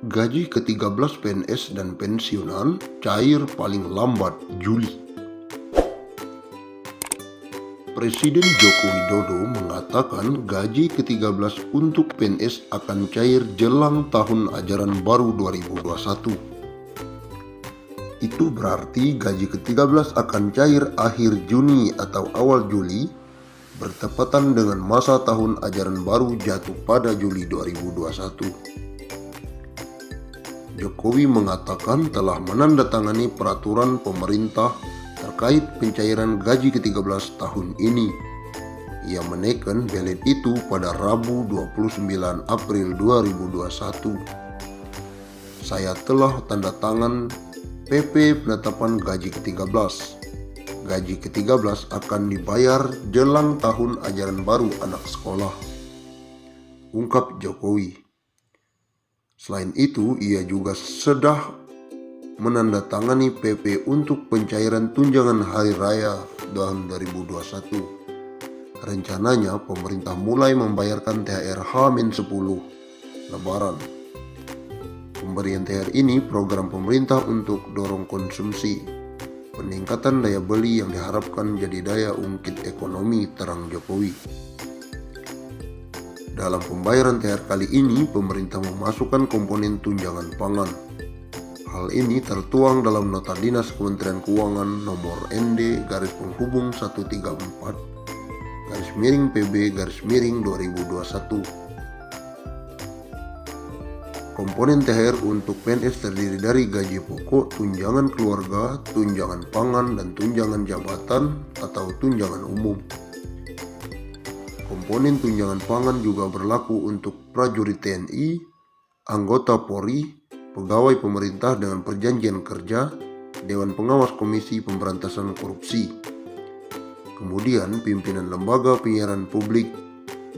Gaji ke-13 PNS dan pensiunan cair paling lambat Juli. Presiden Joko Widodo mengatakan gaji ke-13 untuk PNS akan cair jelang tahun ajaran baru 2021. Itu berarti gaji ke-13 akan cair akhir Juni atau awal Juli, bertepatan dengan masa tahun ajaran baru jatuh pada Juli 2021. Jokowi mengatakan telah menandatangani peraturan pemerintah terkait pencairan gaji ke-13 tahun ini. Ia menaikkan belet itu pada Rabu 29 April 2021. Saya telah tanda tangan PP penetapan gaji ke-13. Gaji ke-13 akan dibayar jelang tahun ajaran baru anak sekolah, ungkap Jokowi. Selain itu, ia juga sudah menandatangani PP untuk pencairan tunjangan hari raya tahun 2021. Rencananya pemerintah mulai membayarkan THR H-10 Lebaran. Pemberian THR ini program pemerintah untuk dorong konsumsi, peningkatan daya beli yang diharapkan jadi daya ungkit ekonomi, terang Jokowi. Dalam pembayaran THR kali ini, pemerintah memasukkan komponen tunjangan pangan. Hal ini tertuang dalam Nota Dinas Kementerian Keuangan nomor ND-134-PB-2021. Komponen THR untuk PNS terdiri dari gaji pokok, tunjangan keluarga, tunjangan pangan, dan tunjangan jabatan atau tunjangan umum. Komponen tunjangan pangan juga berlaku untuk prajurit TNI, anggota Polri, pegawai pemerintah dengan perjanjian kerja, Dewan Pengawas Komisi Pemberantasan Korupsi, kemudian pimpinan lembaga penyiaran publik,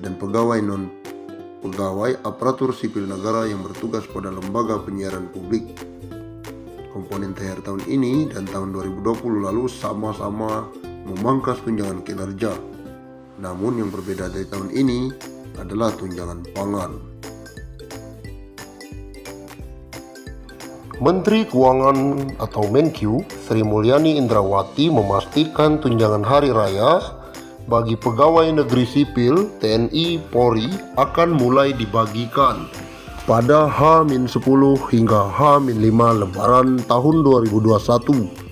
dan pegawai non-pegawai aparatur sipil negara yang bertugas pada lembaga penyiaran publik. Komponen THR tahun ini dan tahun 2020 lalu sama-sama memangkas tunjangan kinerja. Namun yang berbeda dari tahun ini adalah tunjangan pangan. Menteri Keuangan atau Menkyu Sri Mulyani Indrawati memastikan tunjangan hari raya bagi pegawai negeri sipil TNI Polri akan mulai dibagikan pada H-10 hingga H-5 Lebaran tahun 2021.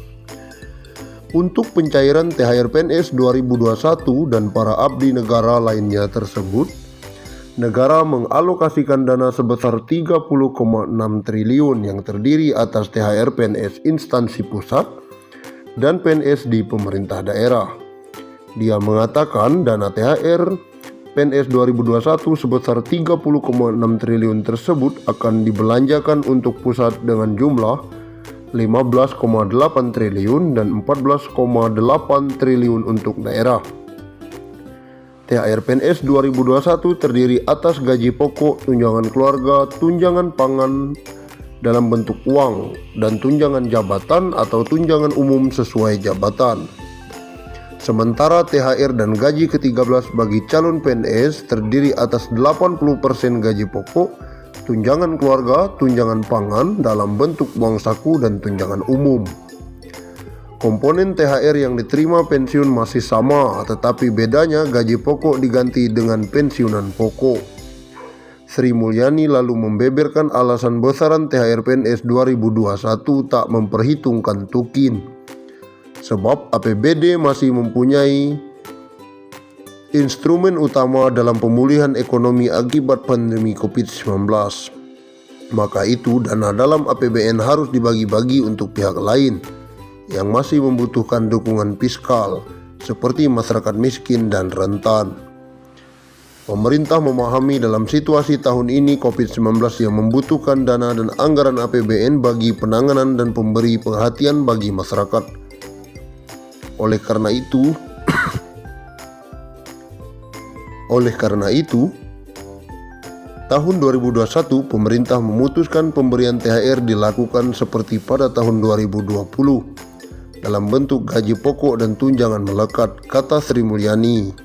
Untuk pencairan THR PNS 2021 dan para abdi negara lainnya tersebut, negara mengalokasikan dana sebesar 30,6 triliun yang terdiri atas THR PNS instansi pusat dan PNS di pemerintah daerah. Dia mengatakan dana THR PNS 2021 sebesar 30,6 triliun tersebut akan dibelanjakan untuk pusat dengan jumlah 15,8 triliun dan 14,8 triliun untuk daerah. THR PNS 2021 terdiri atas gaji pokok, tunjangan keluarga, tunjangan pangan dalam bentuk uang, dan tunjangan jabatan atau tunjangan umum sesuai jabatan. Sementara THR dan gaji ke-13 bagi calon PNS terdiri atas 80% gaji pokok, tunjangan keluarga, tunjangan pangan dalam bentuk uang saku, dan tunjangan umum. Komponen THR yang diterima pensiun masih sama, tetapi bedanya gaji pokok diganti dengan pensiunan pokok. Sri Mulyani lalu membeberkan alasan besaran THR PNS 2021 tak memperhitungkan tukin, sebab APBD masih mempunyai instrumen utama dalam pemulihan ekonomi akibat pandemi COVID-19. Maka itu dana dalam APBN harus dibagi-bagi untuk pihak lain yang masih membutuhkan dukungan fiskal seperti masyarakat miskin dan rentan. Pemerintah memahami dalam situasi tahun ini COVID-19 yang membutuhkan dana dan anggaran APBN bagi penanganan dan pemberi perhatian bagi masyarakat. Oleh karena itu, tahun 2021 pemerintah memutuskan pemberian THR dilakukan seperti pada tahun 2020 dalam bentuk gaji pokok dan tunjangan melekat, kata Sri Mulyani.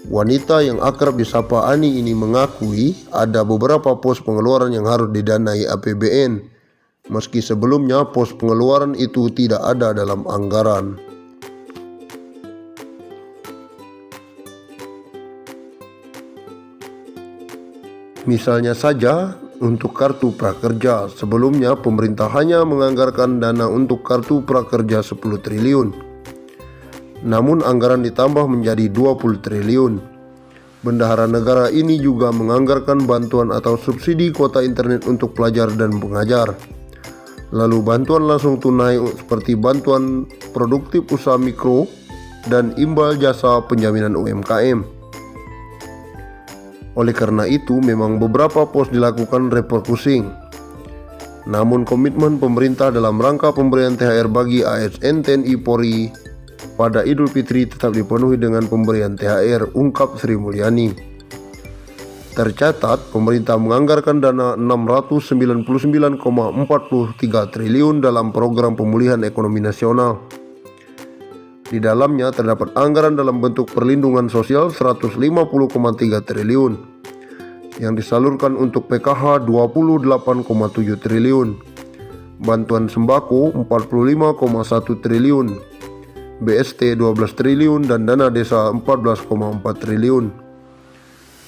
Wanita yang akrab disapa Ani ini mengakui ada beberapa pos pengeluaran yang harus didanai APBN, meski sebelumnya pos pengeluaran itu tidak ada dalam anggaran. Misalnya saja untuk kartu prakerja, sebelumnya pemerintah hanya menganggarkan dana untuk kartu prakerja 10 triliun. Namun anggaran ditambah menjadi 20 triliun. Bendahara negara ini juga menganggarkan bantuan atau subsidi kuota internet untuk pelajar dan pengajar. Lalu bantuan langsung tunai seperti bantuan produktif usaha mikro dan imbal jasa penjaminan UMKM. Oleh karena itu memang beberapa pos dilakukan refocusing. Namun komitmen pemerintah dalam rangka pemberian THR bagi ASN TNI Polri pada Idul Fitri tetap dipenuhi dengan pemberian THR, ungkap Sri Mulyani. Tercatat, pemerintah menganggarkan dana 699,43 triliun dalam program pemulihan ekonomi nasional. Di dalamnya terdapat anggaran dalam bentuk perlindungan sosial 150,3 triliun, yang disalurkan untuk PKH 28,7 triliun, bantuan sembako 45,1 triliun, BST 12 triliun dan dana desa 14,4 triliun.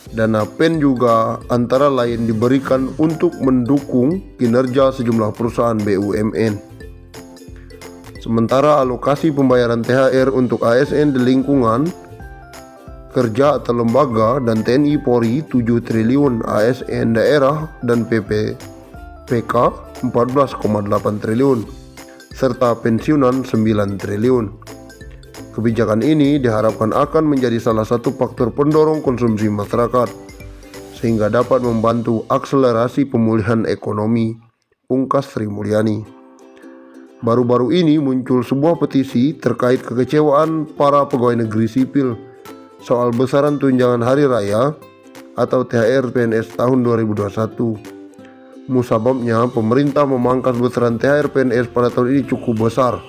Dana PEN juga antara lain diberikan untuk mendukung kinerja sejumlah perusahaan BUMN. Sementara alokasi pembayaran THR untuk ASN di lingkungan kerja atau lembaga dan TNI Polri 7 triliun, ASN daerah dan PK 14,8 triliun, serta pensiunan 9 triliun. Kebijakan ini diharapkan akan menjadi salah satu faktor pendorong konsumsi masyarakat, sehingga dapat membantu akselerasi pemulihan ekonomi, ungkas Sri Mulyani. Baru-baru ini muncul sebuah petisi terkait kekecewaan para pegawai negeri sipil soal besaran tunjangan hari raya atau THR PNS tahun 2021. Musababnya pemerintah memangkas besaran THR PNS pada tahun ini cukup besar,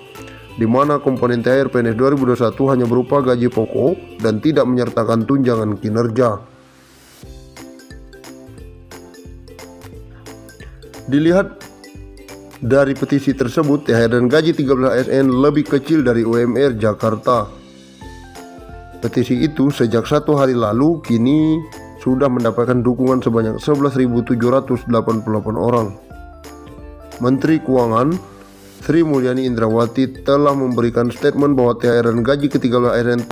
di mana komponen THR PNS 2021 hanya berupa gaji pokok dan tidak menyertakan tunjangan kinerja. Dilihat dari petisi tersebut, THR dan gaji 13 ASN lebih kecil dari UMR Jakarta. Petisi itu sejak 1 hari lalu kini sudah mendapatkan dukungan sebanyak 11.788 orang. Menteri Keuangan Sri Mulyani Indrawati telah memberikan statement bahwa THR dan gaji ke-13 ASN